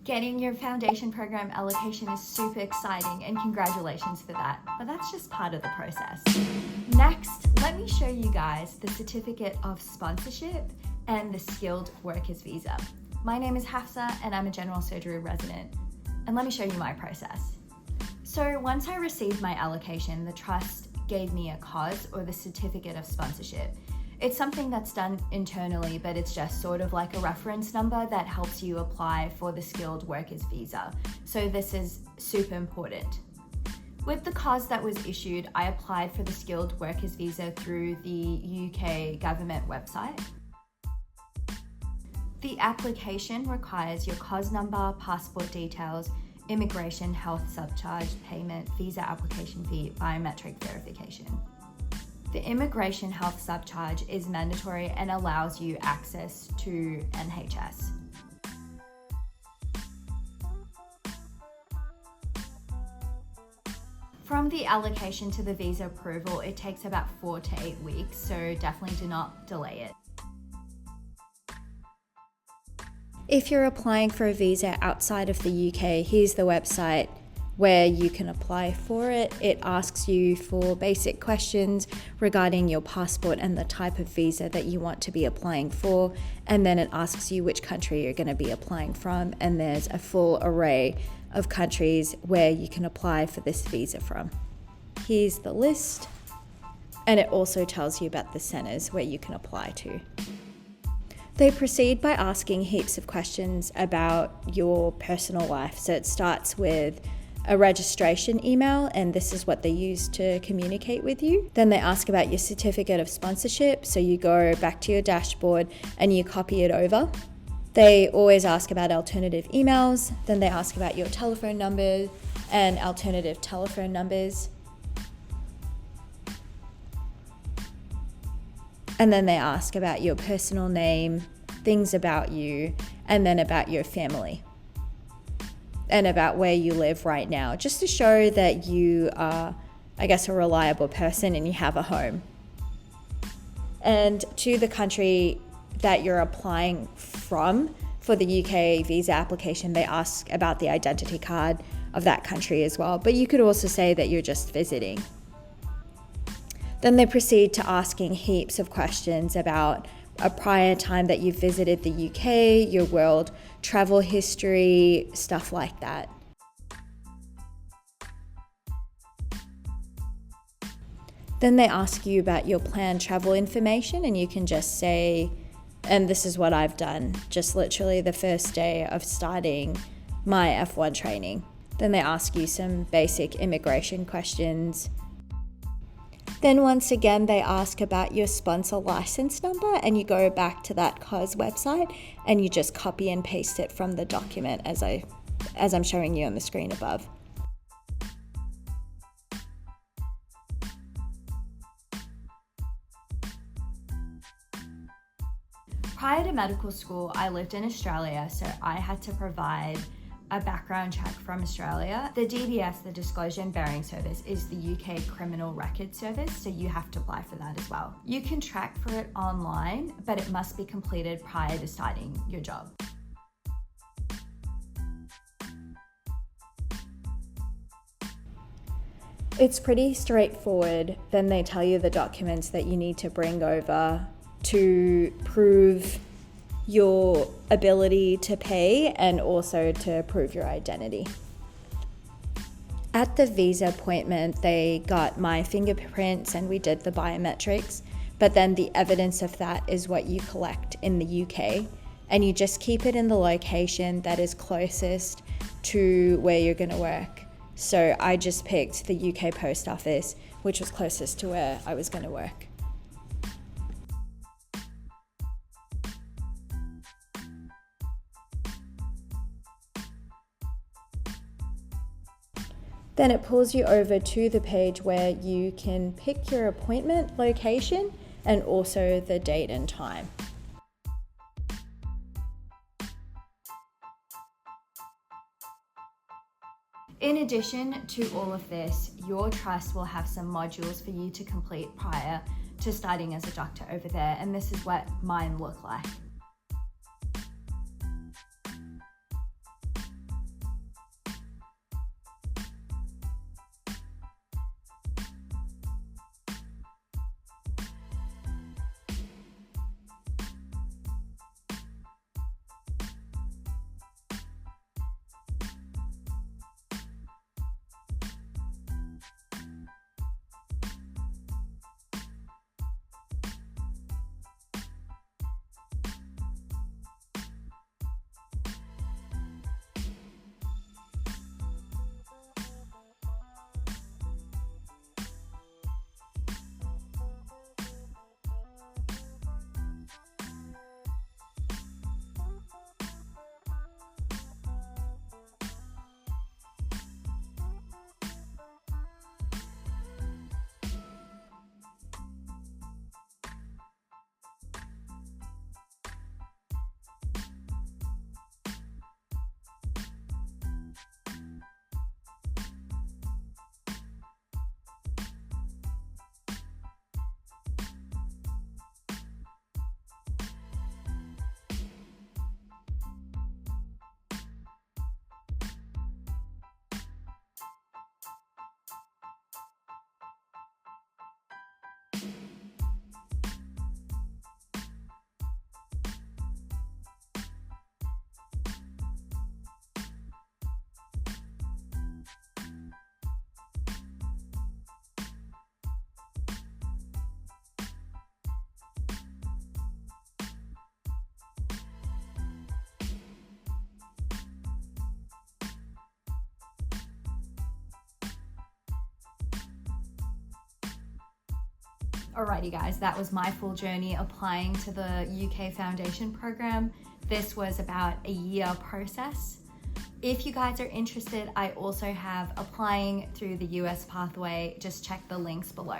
Getting your foundation program allocation is super exciting and congratulations for that, but that's just part of the process. Next, let me show you guys the certificate of sponsorship and the skilled workers visa. My name is Hafsa and I'm a general surgery resident, and let me show you my process. So once I received my allocation, the trust gave me a CoS, or the certificate of sponsorship. It's something that's done internally, but it's just sort of like a reference number that helps you apply for the skilled workers visa. So this is super important. With the CoS that was issued, I applied for the skilled workers visa through the UK government website. The application requires your CoS number, passport details, immigration, health subcharge, payment, visa application fee, biometric verification. The immigration health subcharge is mandatory and allows you access to NHS. From the allocation to the visa approval, it takes about 4 to 8 weeks, so definitely do not delay it. If you're applying for a visa outside of the UK, here's the website where you can apply for it. It asks you for basic questions regarding your passport and the type of visa that you want to be applying for, and then it asks you which country you're going to be applying from, and there's a full array of countries where you can apply for this visa from. Here's the list, and it also tells you about the centres where you can apply to. They proceed by asking heaps of questions about your personal life. So it starts with a registration email, and this is what they use to communicate with you. Then they ask about your certificate of sponsorship, so you go back to your dashboard and you copy it over. They always ask about alternative emails, then they ask about your telephone number and alternative telephone numbers. And then they ask about your personal name, things about you, and then about your family, and about where you live right now, just to show that you are, I guess, a reliable person and you have a home. And to the country that you're applying from for the UK visa application, they ask about the identity card of that country as well. But you could also say that you're just visiting. Then they proceed to asking heaps of questions about a prior time that you've visited the UK, your world travel history, stuff like that. Then they ask you about your planned travel information, and you can just say, and this is what I've done, just literally the first day of starting my F1 training. Then they ask you some basic immigration questions. Then once again, they ask about your sponsor license number, and you go back to that CoS website and you just copy and paste it from the document as I'm showing you on the screen above. Prior to medical school, I lived in Australia, so I had to provide a background check from Australia. The DBS, the Disclosure and Bearing Service, is the UK Criminal Record Service, so you have to apply for that as well. You can track for it online, but it must be completed prior to starting your job. It's pretty straightforward. Then they tell you the documents that you need to bring over to prove your ability to pay and also to prove your identity. At the visa appointment, they got my fingerprints and we did the biometrics, but then the evidence of that is what you collect in the UK, and you just keep it in the location that is closest to where you're going to work. So I just picked the UK post office, which was closest to where I was going to work. Then it pulls you over to the page where you can pick your appointment location and also the date and time. In addition to all of this, your trust will have some modules for you to complete prior to starting as a doctor over there, and this is what mine look like. Alrighty guys, that was my full journey applying to the UK Foundation program. This was about a year process. If you guys are interested, I also have applying through the US pathway. Just check the links below.